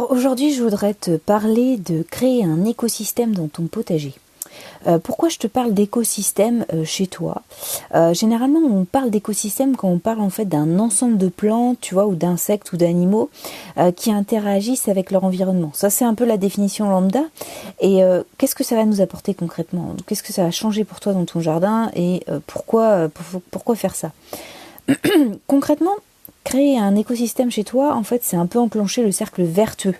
Alors aujourd'hui, je voudrais te parler de créer un écosystème dans ton potager. Pourquoi je te parle d'écosystème chez toi? Généralement, on parle d'écosystème quand on parle en fait d'un ensemble de plantes, tu vois, ou d'insectes ou d'animaux qui interagissent avec leur environnement. Ça, c'est un peu la définition lambda. Et qu'est-ce que ça va nous apporter concrètement? Qu'est-ce que ça va changer pour toi dans ton jardin et pourquoi faire ça? Concrètement, créer un écosystème chez toi, en fait, c'est un peu enclencher le cercle vertueux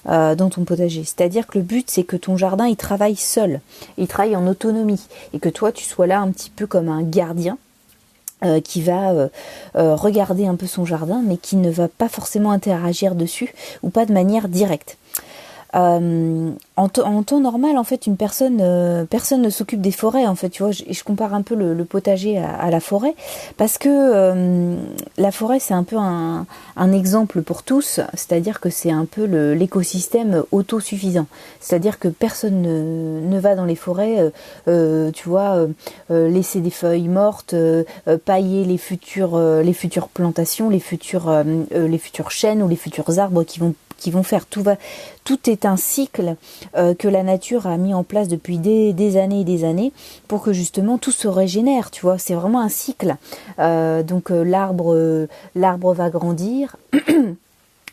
dans ton potager. C'est-à-dire que le but, c'est que ton jardin, il travaille seul, il travaille en autonomie, et que toi, tu sois là un petit peu comme un gardien qui va regarder un peu son jardin, mais qui ne va pas forcément interagir dessus, ou pas de manière directe. En temps normal, en fait, personne ne s'occupe des forêts, en fait, tu vois. Je compare un peu le potager à la forêt, parce que la forêt, c'est un peu un exemple pour tous, c'est-à-dire que c'est un peu l'écosystème autosuffisant. C'est-à-dire que personne ne va dans les forêts, tu vois, laisser des feuilles mortes, pailler les futures plantations, les futurs chênes ou les futurs arbres qui vont faire. Tout est un cycle que la nature a mis en place depuis des années et des années pour que justement tout se régénère, tu vois. C'est vraiment un cycle. Donc l'arbre va grandir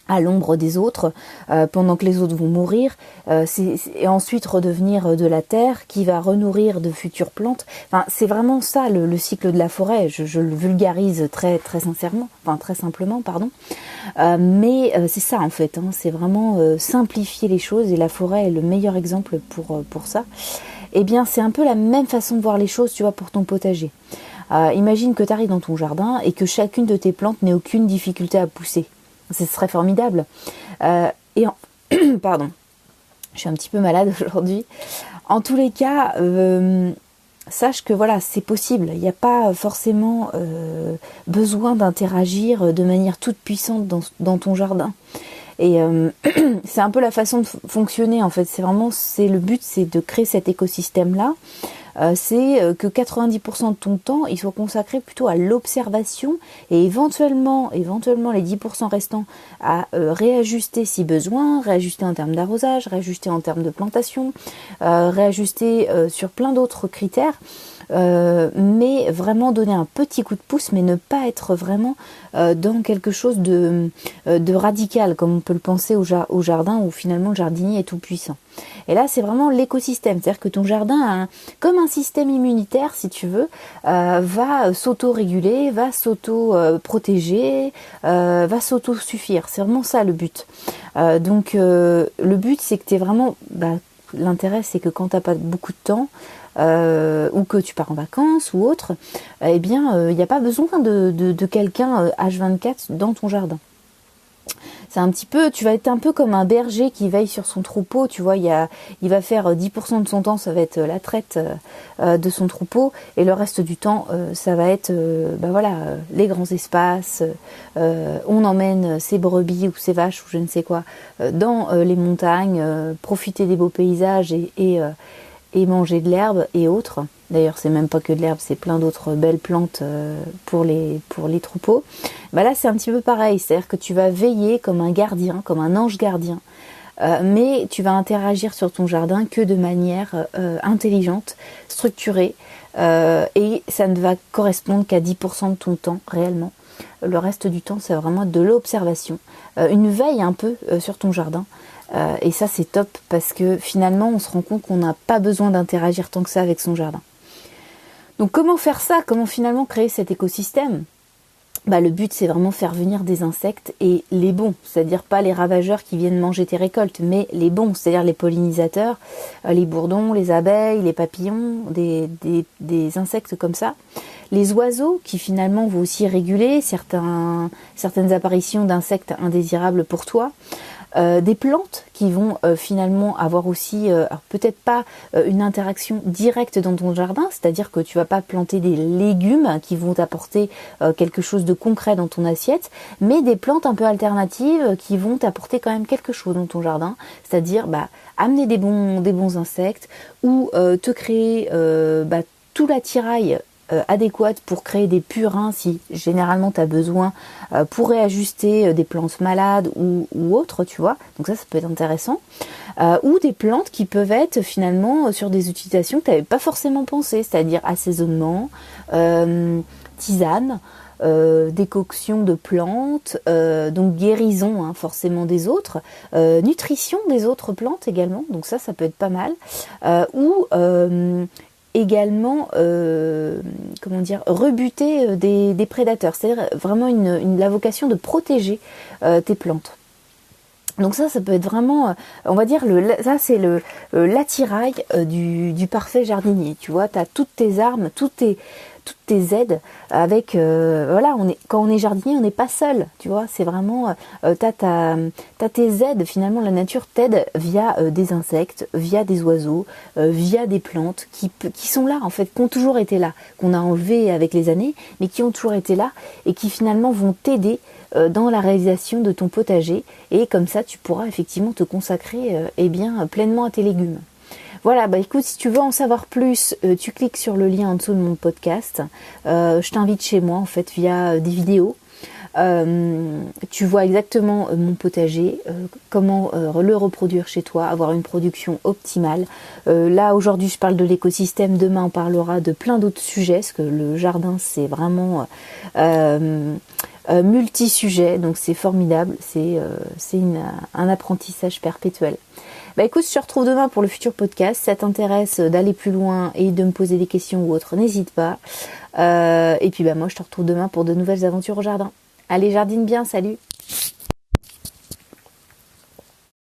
à l'ombre des autres, pendant que les autres vont mourir, et ensuite redevenir de la terre qui va renourrir de futures plantes. Enfin, c'est vraiment ça le cycle de la forêt. Je le vulgarise très simplement, pardon. Mais c'est ça en fait. C'est vraiment simplifier les choses, et la forêt est le meilleur exemple pour ça. Eh bien, c'est un peu la même façon de voir les choses, tu vois, pour ton potager. Imagine que tu arrives dans ton jardin et que chacune de tes plantes n'ait aucune difficulté à pousser. Ce serait formidable. Pardon, je suis un petit peu malade aujourd'hui. En tous les cas, sache que voilà, c'est possible. Il n'y a pas forcément besoin d'interagir de manière toute puissante dans ton jardin. Et c'est un peu la façon de fonctionner en fait. Le but, c'est de créer cet écosystème-là. C'est que 90% de ton temps, il soit consacré plutôt à l'observation et éventuellement les 10% restants à réajuster si besoin, réajuster en termes d'arrosage, réajuster en termes de plantation, réajuster sur plein d'autres critères. Mais vraiment donner un petit coup de pouce, mais ne pas être vraiment dans quelque chose de radical, comme on peut le penser au jardin, où finalement le jardinier est tout puissant. Et là, c'est vraiment l'écosystème, c'est-à-dire que ton jardin, comme un système immunitaire, si tu veux, va s'auto-réguler, va s'auto-protéger, va s'auto-suffire. C'est vraiment ça le but. Donc, le but, c'est que tu es vraiment... l'intérêt, c'est que quand tu n'as pas beaucoup de temps, ou que tu pars en vacances ou autre, eh bien, il n'y a pas besoin de quelqu'un H24 dans ton jardin. C'est un petit peu, tu vas être un peu comme un berger qui veille sur son troupeau, tu vois, il va faire 10% de son temps, ça va être la traite de son troupeau, et le reste du temps, ça va être les grands espaces, on emmène ses brebis ou ses vaches ou je ne sais quoi dans les montagnes, profiter des beaux paysages et manger de l'herbe et autres. D'ailleurs, c'est même pas que de l'herbe, c'est plein d'autres belles plantes pour les troupeaux. Là, c'est un petit peu pareil, c'est-à-dire que tu vas veiller comme un gardien, comme un ange gardien, mais tu vas interagir sur ton jardin que de manière intelligente, structurée, et ça ne va correspondre qu'à 10% de ton temps réellement. Le reste du temps, c'est vraiment de l'observation, une veille un peu sur ton jardin. Et ça, c'est top parce que finalement, on se rend compte qu'on n'a pas besoin d'interagir tant que ça avec son jardin. Donc, comment faire ça? Comment finalement créer cet écosystème? Le but, c'est vraiment faire venir des insectes, et les bons, c'est-à-dire pas les ravageurs qui viennent manger tes récoltes, mais les bons, c'est-à-dire les pollinisateurs, les bourdons, les abeilles, les papillons, des insectes comme ça. Les oiseaux qui finalement vont aussi réguler certaines apparitions d'insectes indésirables pour toi. Des plantes qui vont finalement avoir aussi, alors peut-être pas une interaction directe dans ton jardin, c'est-à-dire que tu vas pas planter des légumes qui vont t'apporter quelque chose de concret dans ton assiette, mais des plantes un peu alternatives qui vont t'apporter quand même quelque chose dans ton jardin, c'est-à-dire amener des bons insectes, ou te créer tout l'attirail adéquate pour créer des purins si généralement tu as besoin pour réajuster des plantes malades ou autres, tu vois. Donc ça peut être intéressant. Ou des plantes qui peuvent être finalement sur des utilisations que tu n'avais pas forcément pensé, c'est-à-dire assaisonnement, tisane, décoction de plantes, donc guérison forcément des autres, nutrition des autres plantes également, donc ça peut être pas mal, ou également rebuter des prédateurs, c'est-à-dire vraiment la vocation de protéger tes plantes. Donc ça peut être vraiment, on va dire, ça c'est l'attirail du parfait jardinier. Tu vois, tu as toutes tes armes, toutes tes aides avec, quand on est jardinier, on n'est pas seul, tu vois, c'est vraiment, t'as tes aides, finalement la nature t'aide via des insectes, via des oiseaux, via des plantes qui sont là en fait, qui ont toujours été là, qu'on a enlevés avec les années, mais qui ont toujours été là et qui finalement vont t'aider dans la réalisation de ton potager, et comme ça tu pourras effectivement te consacrer pleinement à tes légumes. Voilà, écoute, si tu veux en savoir plus, tu cliques sur le lien en dessous de mon podcast. Je t'invite chez moi en fait via des vidéos. Tu vois exactement mon potager, comment le reproduire chez toi, avoir une production optimale. Là aujourd'hui je parle de l'écosystème, demain on parlera de plein d'autres sujets, parce que le jardin c'est vraiment multi-sujet, donc c'est formidable, c'est un apprentissage perpétuel. Écoute, je te retrouve demain pour le futur podcast. Si ça t'intéresse d'aller plus loin et de me poser des questions ou autres, n'hésite pas. Et puis moi je te retrouve demain pour de nouvelles aventures au jardin. Allez, jardine bien, salut!